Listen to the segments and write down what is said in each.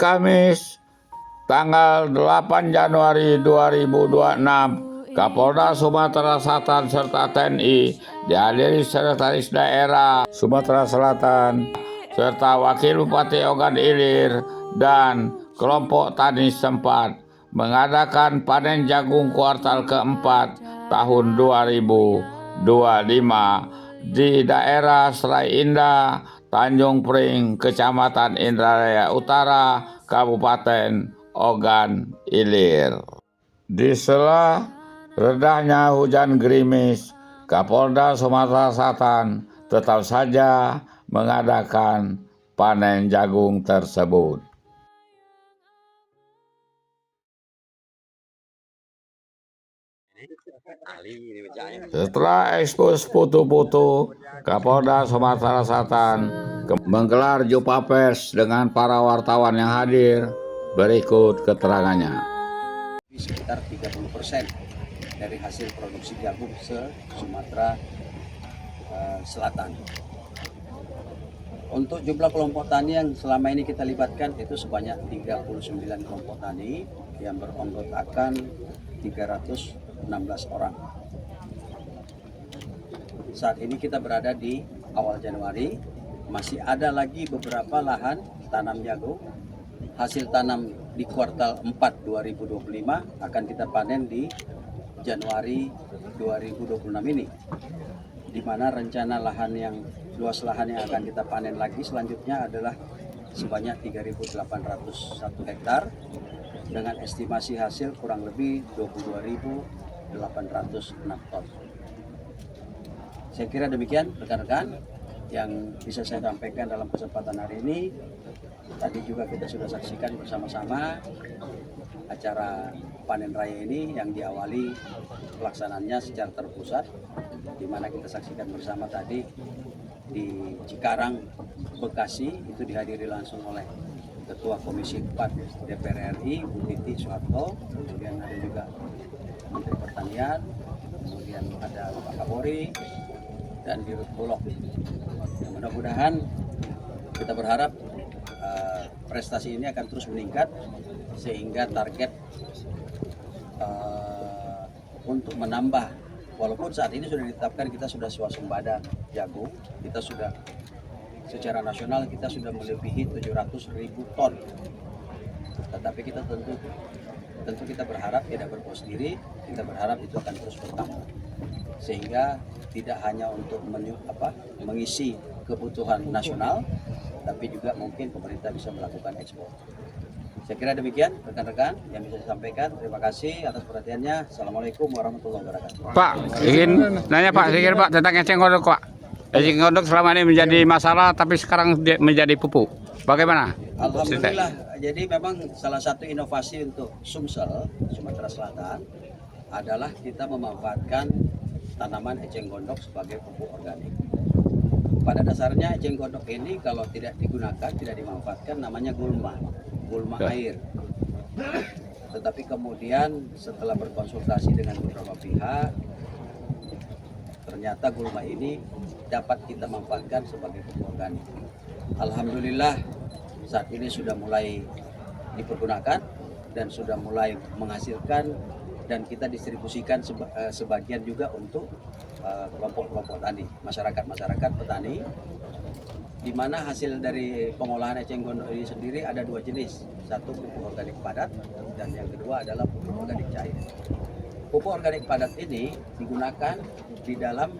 Kamis tanggal 8 Januari 2026, Kapolda Sumatera Selatan serta TNI dihadiri Sekretaris Daerah Sumatera Selatan serta Wakil Bupati Ogan Ilir dan kelompok tani setempat mengadakan panen jagung kuartal keempat tahun 2025 di daerah Serai Indah, Tanjung Pring, Kecamatan Indralaya Utara, Kabupaten Ogan Ilir. Di sela redahnya hujan gerimis, Kapolda Sumatera Selatan tetap saja mengadakan panen jagung tersebut. Setelah ekspos foto-foto, Kapolda Sumatera Selatan menggelar jumpa pers dengan para wartawan yang hadir. Berikut keterangannya. Sekitar 30% dari hasil produksi jagung se-Sumatera Selatan. Untuk jumlah kelompok tani yang selama ini kita libatkan itu sebanyak 39 kelompok tani yang beranggotakan 316 orang. Saat ini kita berada di awal Januari, masih ada lagi beberapa lahan tanam jagung. Hasil tanam di kuartal 4 2025 akan kita panen di Januari 2026 ini, di mana rencana luas lahan yang akan kita panen lagi selanjutnya adalah sebanyak 3.801 hektar dengan estimasi hasil kurang lebih 22.806 ton. Saya kira demikian rekan-rekan yang bisa saya sampaikan dalam kesempatan hari ini. Tadi juga kita sudah saksikan bersama-sama acara panen raya ini yang diawali pelaksanaannya secara terpusat, di mana kita saksikan bersama tadi di Cikarang, Bekasi, itu dihadiri langsung oleh Ketua Komisi 4 DPR RI, Bu Titi Soeharto, kemudian ada juga Menteri Pertanian, kemudian ada Pak Kapolri, dan Dirut Bulog. Mudah-mudahan kita berharap prestasi ini akan terus meningkat sehingga target untuk menambah, walaupun saat ini sudah ditetapkan kita sudah swasembada jagung, kita sudah secara nasional kita sudah melebihi 700.000 ton, tetapi kita tentu kita berharap tidak berpuas diri, kita berharap itu akan terus bertambah sehingga tidak hanya untuk mengisi kebutuhan nasional, tapi juga mungkin pemerintah bisa melakukan ekspor. Saya kira demikian rekan-rekan yang bisa saya sampaikan. Terima kasih atas perhatiannya. Assalamualaikum warahmatullahi wabarakatuh. Pak, ingin nanya Pak, sedikit Pak tentang eceng gondok Pak. Eceng gondok selama ini menjadi masalah, tapi sekarang menjadi pupuk. Bagaimana? Alhamdulillah. Jadi memang salah satu inovasi untuk Sumsel, Sumatera Selatan, adalah kita memanfaatkan tanaman eceng gondok sebagai pupuk organik. Pada dasarnya eceng gondok ini kalau tidak digunakan, tidak dimanfaatkan, namanya gulma air. Tetapi kemudian setelah berkonsultasi dengan beberapa pihak, ternyata gulma ini dapat kita manfaatkan sebagai pupuk organik. Alhamdulillah saat ini sudah mulai dipergunakan dan sudah mulai menghasilkan, dan kita distribusikan sebagian juga untuk kelompok-kelompok tani, masyarakat petani, di mana hasil dari pengolahan eceng gondok ini sendiri ada dua jenis, satu pupuk organik padat dan yang kedua adalah pupuk organik cair. Pupuk organik padat ini digunakan di dalam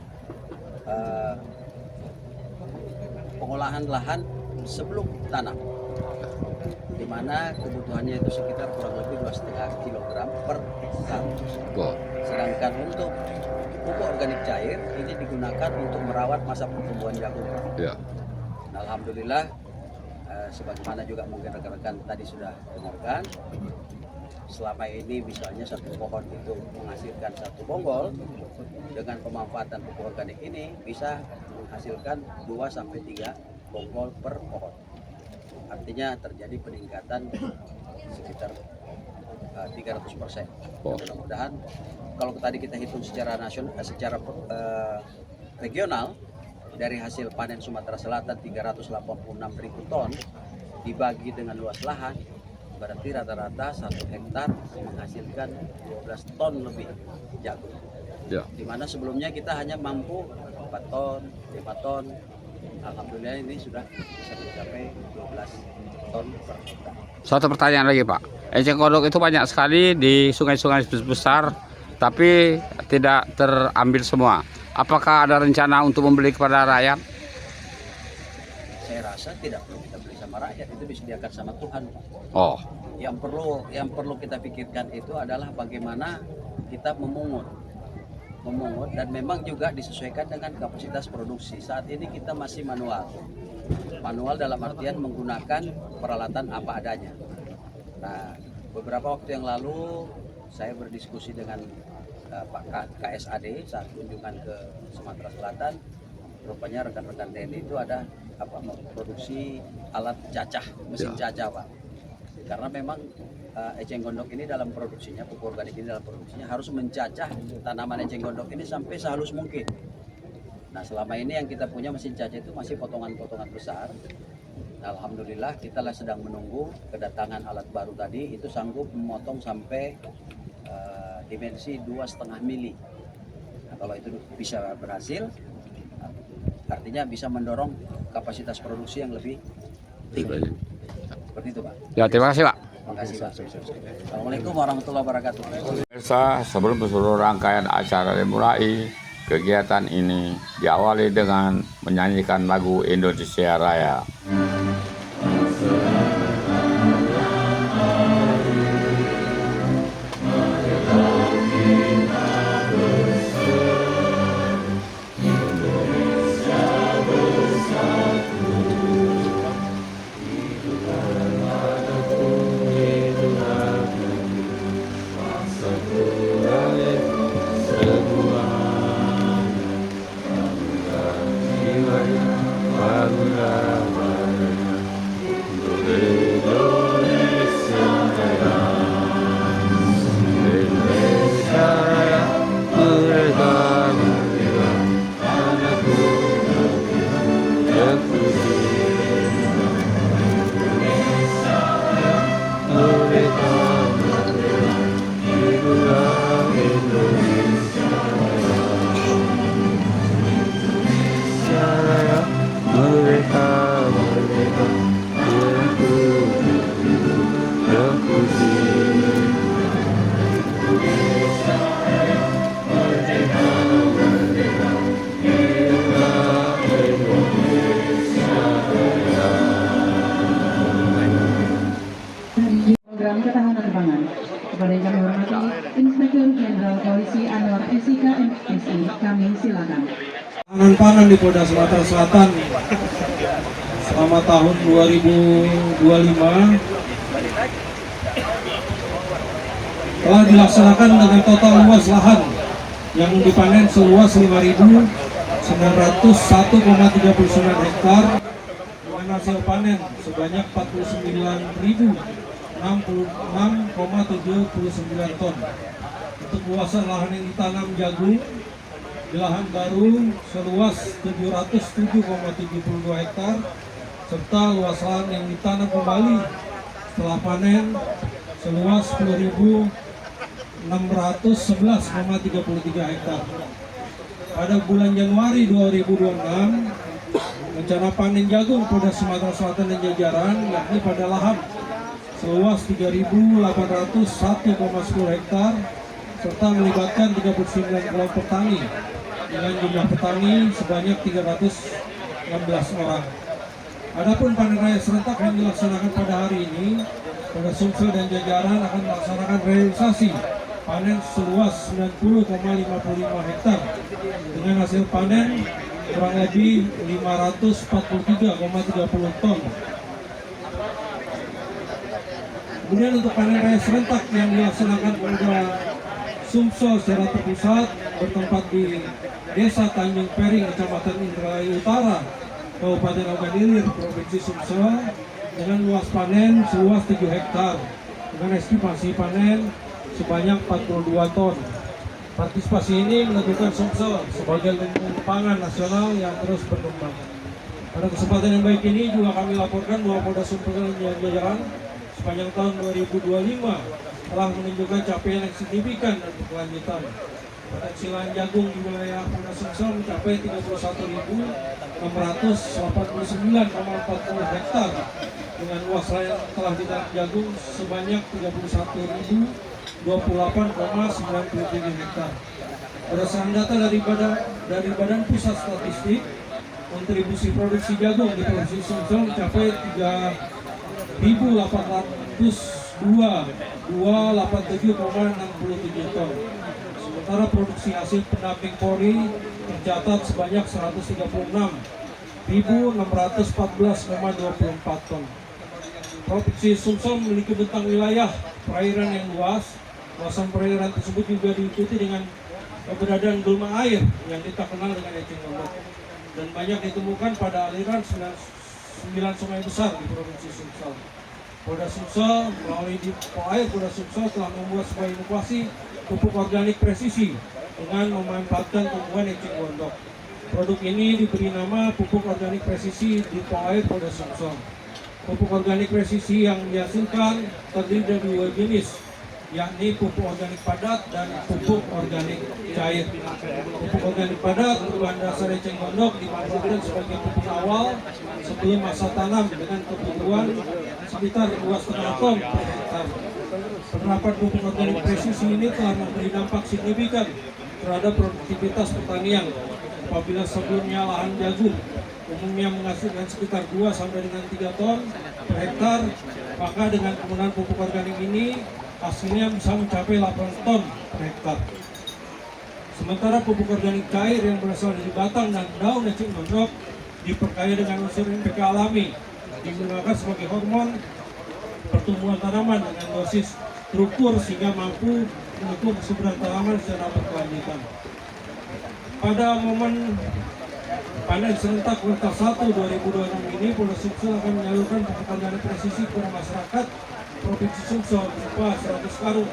pengolahan lahan sebelum tanam, di mana kebutuhannya itu sekitar kurang lebih 2,5 kg per hektar. Sedangkan untuk pupuk organik cair ini digunakan untuk merawat masa pertumbuhan jagung. Ya. Nah, alhamdulillah, sebagaimana juga mungkin rekan-rekan tadi sudah dengarkan, selama ini misalnya satu pohon itu menghasilkan satu bonggol, dengan pemanfaatan pupuk organik ini bisa menghasilkan 2-3 bonggol per pohon. Artinya terjadi peningkatan sekitar 300%. Mudah-mudahan kalau tadi kita hitung secara nasional, secara regional, dari hasil panen Sumatera Selatan 386.000 ton, dibagi dengan luas lahan, berarti rata-rata 1 hektar menghasilkan 12 ton lebih jagung. Ya. Di mana sebelumnya kita hanya mampu 4 ton, 5 ton. Alhamdulillah ini sudah bisa mencapai 12 ton per hektar. Satu pertanyaan lagi Pak, eceng gondok itu banyak sekali di sungai-sungai besar, tapi tidak terambil semua. Apakah ada rencana untuk membeli kepada rakyat? Saya rasa tidak perlu kita beli sama rakyat, itu disediakan sama Tuhan, Pak. Oh, Yang perlu kita pikirkan itu adalah bagaimana kita memungut dan memang juga disesuaikan dengan kapasitas produksi. Saat ini kita masih manual dalam artian menggunakan peralatan apa adanya. Nah, beberapa waktu yang lalu saya berdiskusi dengan Pak KSAD saat kunjungan ke Sumatera Selatan. Rupanya rekan-rekan TNI itu ada memproduksi alat cacah, mesin cacah, Pak. Karena memang eceng gondok ini dalam produksinya, pupuk organik ini dalam produksinya harus mencacah tanaman eceng gondok ini sampai sehalus mungkin. Nah, selama ini yang kita punya mesin cacah itu masih potongan-potongan besar. Alhamdulillah kita sedang menunggu kedatangan alat baru tadi, itu sanggup memotong sampai dimensi 2,5 mili. Nah, kalau itu bisa berhasil, artinya bisa mendorong kapasitas produksi yang lebih tinggi. Seperti itu, Pak. ya terima kasih Pak. Terima kasih, Pak. Assalamualaikum warahmatullahi wabarakatuh. Pemirsa, sebelum seluruh rangkaian acara dimulai, kegiatan ini diawali dengan menyanyikan lagu Indonesia Raya. Program Ketahanan Pangan. Kepada yang kami hormati, Inspektur Jenderal Polisi Anwar SIK MSI, kami silakan. Ketahanan pangan di Polda Sumatera Selatan selama tahun 2025 telah dilaksanakan dengan total luas lahan yang dipanen seluas 5.901,39 hektar dengan hasil panen sebanyak 49.066,79 ton. Untuk luasan lahan yang ditanam jagung di lahan baru seluas 707,72 hektar serta luas lahan yang ditanam kembali setelah panen seluas 10.611,33 hektar. Pada bulan Januari 2026, rencana panen jagung Polda Sumatera Selatan dan jajaran yakni pada lahan seluas 3.801,10 hektar serta melibatkan 39 kelompok tani dengan jumlah petani sebanyak 316 orang. Adapun panen raya serentak yang dilaksanakan pada hari ini, Polda Sumsel dan jajaran akan melaksanakan realisasi panen seluas 90,55 hektar dengan hasil panen kurang lebih 543,30 ton. Kemudian untuk panen raya serentak yang dilaksanakan Polda Sumsel secara terpusat bertempat di Desa Tanjung Pering, Kecamatan Indralaya Utara, Kabupaten Ogan Ilir, Provinsi Sumsel dengan luas panen seluas 7 hektar dengan estimasi panen sebanyak 42 ton. Partisipasi ini menentukan Sumsel sebagai lumbung pangan nasional yang terus berkembang. Pada kesempatan yang baik ini juga kami laporkan bahwa Polda Sumsel dan jajaran sepanjang tahun 2025 telah menunjukkan capaian yang signifikan dan berkelanjutan. Potensi lahan jagung di wilayah Polda Sumsel mencapai 31.689,40 hektar dengan luas lahan yang telah ditanam jagung sebanyak 31.028,93 hektar. Berdasarkan data dari Badan Pusat Statistik, kontribusi produksi jagung di Provinsi Sumsel mencapai 3.802,287,67 ton. Sementara produksi hasil pendamping Polri tercatat sebanyak 136.614,24 ton. Provinsi Sumsel memiliki bentang wilayah perairan yang luas. Kawasan perairan tersebut juga diikuti dengan keberadaan gulma air yang kita kenal dengan eceng gondok dan banyak ditemukan pada aliran 9 sungai besar di Provinsi Sumsel. Polda Sumsel melalui Dipo Air Polda Sumsel telah membuat sebuah inovasi pupuk organik presisi dengan memanfaatkan tumbuhan eceng gondok. Produk ini diberi nama pupuk organik presisi Dipo Air Polda Sumsel. Pupuk organik presisi yang dihasilkan terdiri dari 2 jenis, yakni pupuk organik padat dan pupuk organik cair. Pupuk organik padat berbahan dasar eceng gondok dimanfaatkan sebagai pupuk awal sebelum masa tanam dengan kebutuhan sekitar 2,5 ton per hektar. Penerapan pupuk organik presisi ini telah memberi dampak signifikan terhadap produktivitas pertanian. Apabila sebelumnya lahan jagung umumnya menghasilkan sekitar 2 sampai dengan 3 ton per hektar, maka dengan penggunaan pupuk organik ini hasilnya bisa mencapai 8 ton per hektar. Sementara pupuk organik cair yang berasal dari batang dan daun eceng gondok diperkaya dengan unsur NPK alami, digunakan sebagai hormon pertumbuhan tanaman dengan dosis struktur sehingga mampu mendukung kesuburan tanaman secara berkelanjutan. Pada momen panen serentak kuartal 1 2026 ini, Polda Sumsel akan menyalurkan pupuk organik presisi kepada masyarakat Provinsi Sumsel berupa 100 karung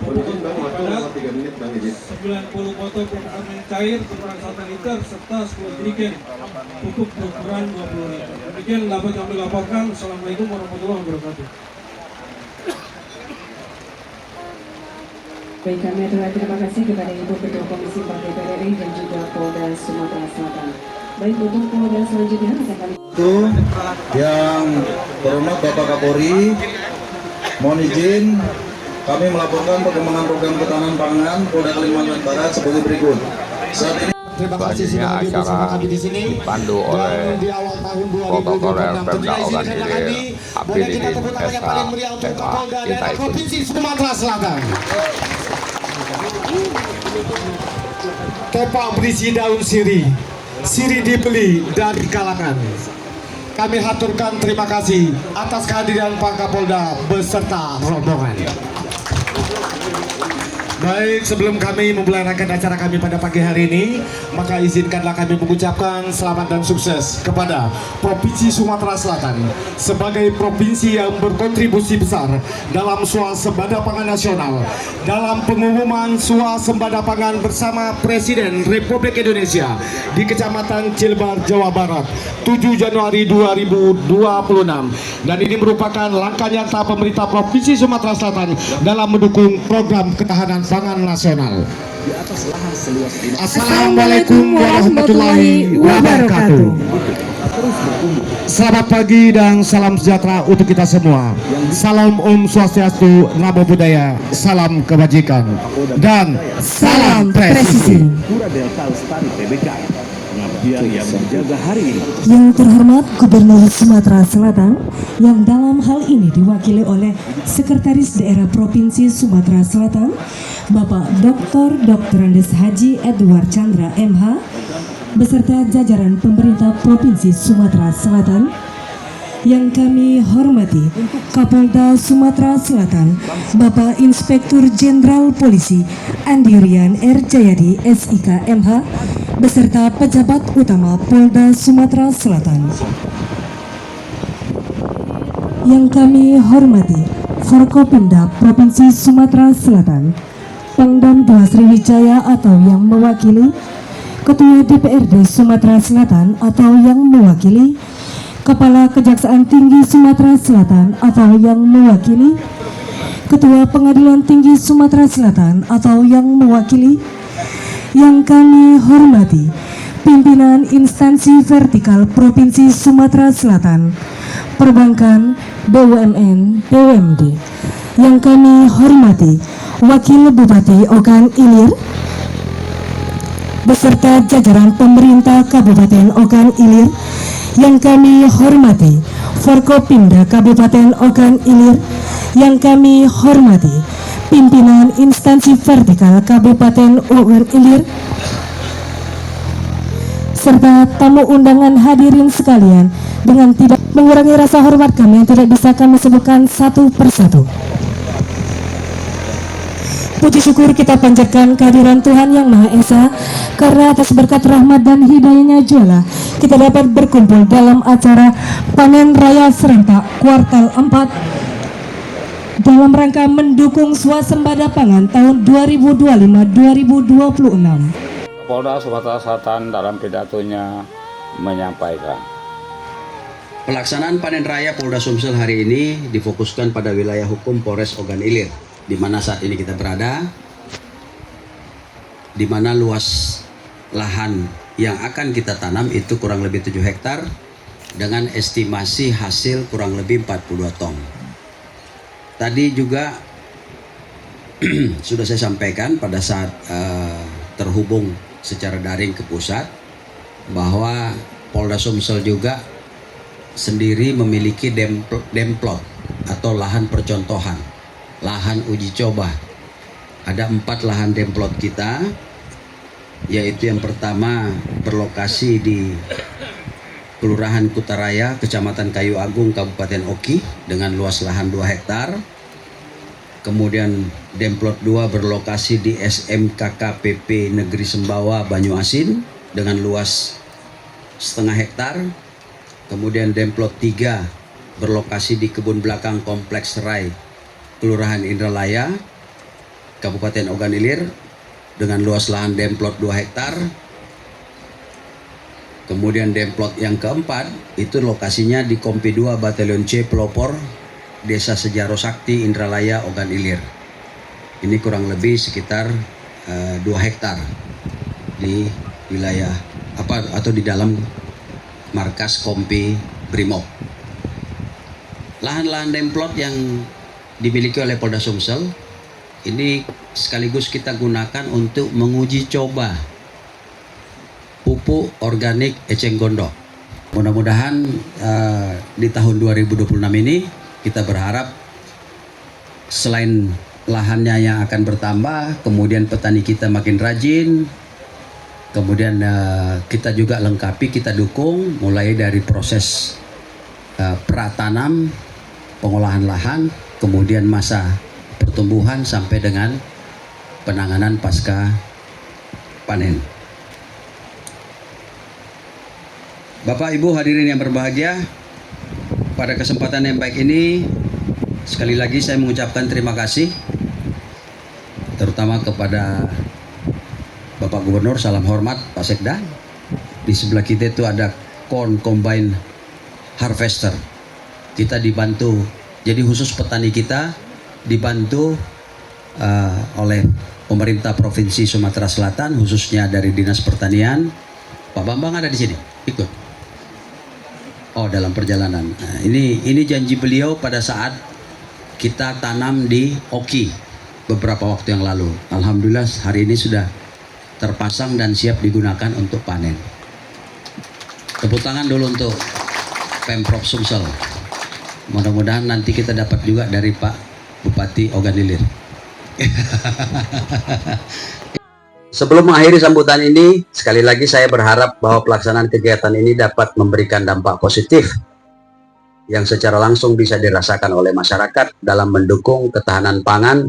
pupuk organik padat, 90 botol pupuk organik cair berukuran 1 liter serta 10 jerigen pupuk berukuran 20 liter. Demikian dapat kami laporkan. Assalamualaikum warahmatullahi wabarakatuh. Baik, kami adalah terima kasih kepada Ibu Ketua Komisi Partai PRI dan juga Polda Sumatera Selatan. Baik, untuk Polda selanjutnya akan kami itu yang terhormat Bapak Kapolri, mohon izin kami melaporkan perkembangan program ketahanan pangan Polda Kalimantan Barat sebagai berikut. Saat ini Selanjutnya acara dipandu oleh protokoler Pemda Organilir Hapidin Esa kita Provinsi Sumatera Selatan. Kepak berisi daun siri dibeli dari kalangan. Kami haturkan terima kasih atas kehadiran Pak Kapolda beserta rombongan. Baik, sebelum kami memulai rangkaian acara kami pada pagi hari ini, maka izinkanlah kami mengucapkan selamat dan sukses kepada Provinsi Sumatera Selatan sebagai provinsi yang berkontribusi besar dalam swasembada pangan nasional. Dalam pengumuman swasembada pangan bersama Presiden Republik Indonesia di Kecamatan Cilbar, Jawa Barat, 7 Januari 2026. Dan ini merupakan langkah nyata pemerintah Provinsi Sumatera Selatan dalam mendukung program ketahanan pangan nasional. Assalamualaikum warahmatullahi wabarakatuh. Selamat pagi dan salam sejahtera untuk kita semua. Salam Om Swastiastu, Namo Buddhaya, salam kebajikan, dan salam presisi. Yang terhormat Gubernur Sumatera Selatan, yang dalam hal ini diwakili oleh Sekretaris Daerah Provinsi Sumatera Selatan, Bapak Dr. Andes Haji Edward Chandra MH, beserta jajaran pemerintah Provinsi Sumatera Selatan. Yang kami hormati Kapolda Sumatera Selatan, Bapak Inspektur Jenderal Polisi Andi Rian R. Jayadi SIK MH, beserta pejabat utama Polda Sumatera Selatan. Yang kami hormati Forkopimda Provinsi Sumatera Selatan, Pangdam 2 Sriwijaya atau yang mewakili, Ketua DPRD Sumatera Selatan atau yang mewakili, Kepala Kejaksaan Tinggi Sumatera Selatan atau yang mewakili, Ketua Pengadilan Tinggi Sumatera Selatan atau yang mewakili, yang kami hormati pimpinan instansi vertikal Provinsi Sumatera Selatan, perbankan, BUMN, BUMD, yang kami hormati Wakil Bupati Ogan Ilir beserta jajaran pemerintah Kabupaten Ogan Ilir, yang kami hormati Forkopimda Kabupaten Ogan Ilir, yang kami hormati pimpinan instansi vertikal Kabupaten Ogan Ilir, serta tamu undangan hadirin sekalian. Dengan tidak mengurangi rasa hormat kami yang tidak bisa kami sebutkan satu persatu. Puji syukur kita panjatkan kehadiran Tuhan Yang Maha Esa, karena atas berkat rahmat dan hidayahnya jualah kita dapat berkumpul dalam acara Panen Raya Serentak Kuartal 4 dalam rangka mendukung swasembada pangan tahun 2025-2026. Polda Sumatera Selatan dalam pidatonya menyampaikan, Pelaksanaan panen raya Polda Sumsel hari ini difokuskan pada wilayah hukum Polres Ogan Ilir, di mana saat ini kita berada, di mana luas lahan yang akan kita tanam itu kurang lebih 7 hektar dengan estimasi hasil kurang lebih 42 ton. Tadi juga sudah saya sampaikan pada saat terhubung secara daring ke pusat bahwa Polda Sumsel juga sendiri memiliki demplot atau lahan percontohan, lahan uji coba. Ada 4 lahan demplot kita, yaitu yang pertama berlokasi di Kelurahan Kutaraya, Kecamatan Kayu Agung, Kabupaten Oki dengan luas lahan 2 hektar. Kemudian demplot 2 berlokasi di SMKKPP Negeri Sembawa, Banyuasin dengan luas setengah hektar. Kemudian demplot 3 berlokasi di kebun belakang Kompleks Serai, Kelurahan Indralaya, Kabupaten Ogan Ilir dengan luas lahan demplot 2 hektar. Kemudian demplot yang keempat itu lokasinya di Kompi 2 Batalion C Pelopor, Desa Sejaro Sakti, Indralaya, Ogan Ilir. Ini kurang lebih sekitar 2 hektar di wilayah atau di dalam markas Kompi Brimob. Lahan-lahan demplot yang dimiliki oleh Polda Sumsel ini sekaligus kita gunakan untuk menguji coba pupuk organik eceng gondok. Mudah-mudahan di tahun 2026 ini kita berharap selain lahannya yang akan bertambah, kemudian petani kita makin rajin, kemudian kita juga lengkapi, kita dukung mulai dari proses pratanam, pengolahan lahan, kemudian masa pertumbuhan sampai dengan penanganan pasca panen. Bapak Ibu hadirin yang berbahagia, pada kesempatan yang baik ini sekali lagi saya mengucapkan terima kasih terutama kepada Bapak Gubernur, salam hormat Pak Sekda. Di sebelah kita itu ada Combine Harvester. Kita dibantu, jadi khusus petani kita dibantu oleh pemerintah Provinsi Sumatera Selatan, khususnya dari Dinas Pertanian. Pak Bambang ada di sini, ikut. Oh, dalam perjalanan. Nah, ini janji beliau pada saat kita tanam di Oki beberapa waktu yang lalu. Alhamdulillah hari ini sudah terpasang dan siap digunakan untuk panen. Tepuk tangan dulu untuk Pemprov Sumsel. Mudah-mudahan nanti kita dapat juga dari Pak Bupati Ogan Ilir. Sebelum mengakhiri sambutan ini, sekali lagi saya berharap bahwa pelaksanaan kegiatan ini dapat memberikan dampak positif yang secara langsung bisa dirasakan oleh masyarakat dalam mendukung ketahanan pangan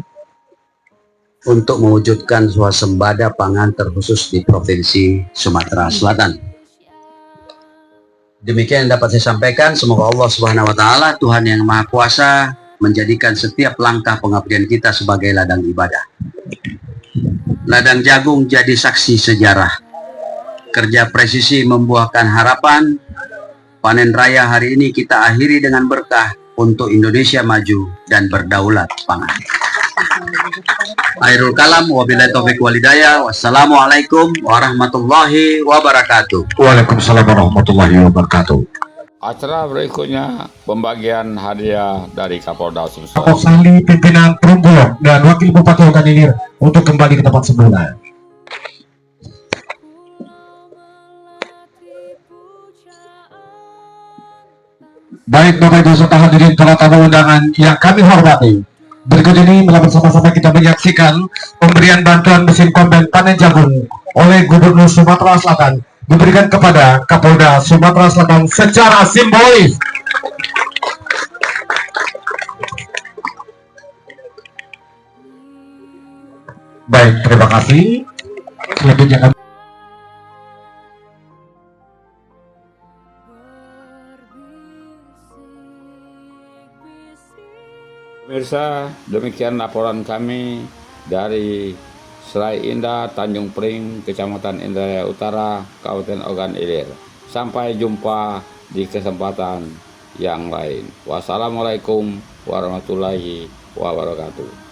untuk mewujudkan swasembada pangan terkhusus di Provinsi Sumatera Selatan. Demikian yang dapat saya sampaikan. Semoga Allah Subhanahu wa Ta'ala, Tuhan yang Maha Kuasa, menjadikan setiap langkah pengabdian kita sebagai ladang ibadah. Ladang jagung jadi saksi sejarah. kerja presisi membuahkan harapan. Panen raya hari ini kita akhiri dengan berkah untuk Indonesia maju dan berdaulat pangan. Akhirul kalam, wabillahi taufiq walhidayah. Wassalamualaikum warahmatullahi wabarakatuh. Waalaikumsalam warahmatullahi wabarakatuh. Acara berikutnya pembagian hadiah dari Kapolda Sumsel. Kapol Sali, pimpinan Trunggulok dan Wakil Bupati Ogan Ilir untuk kembali ke tempat semula. Baik Bapak Ibu serta hadirin para tamu undangan yang kami hormati, berikut ini mari bersama-sama kita menyaksikan pemberian bantuan mesin kombайн panen jagung oleh Gubernur Sumatera Selatan diberikan kepada Kapolda Sumatera Selatan secara simbolis. Baik, terima kasih. Selanjutnya kami Pemirsa, demikian laporan kami dari Serai Indah, Tanjung Pring, Kecamatan Indrajaya Utara, Kabupaten Ogan Ilir. Sampai jumpa di kesempatan yang lain. Wassalamualaikum warahmatullahi wabarakatuh.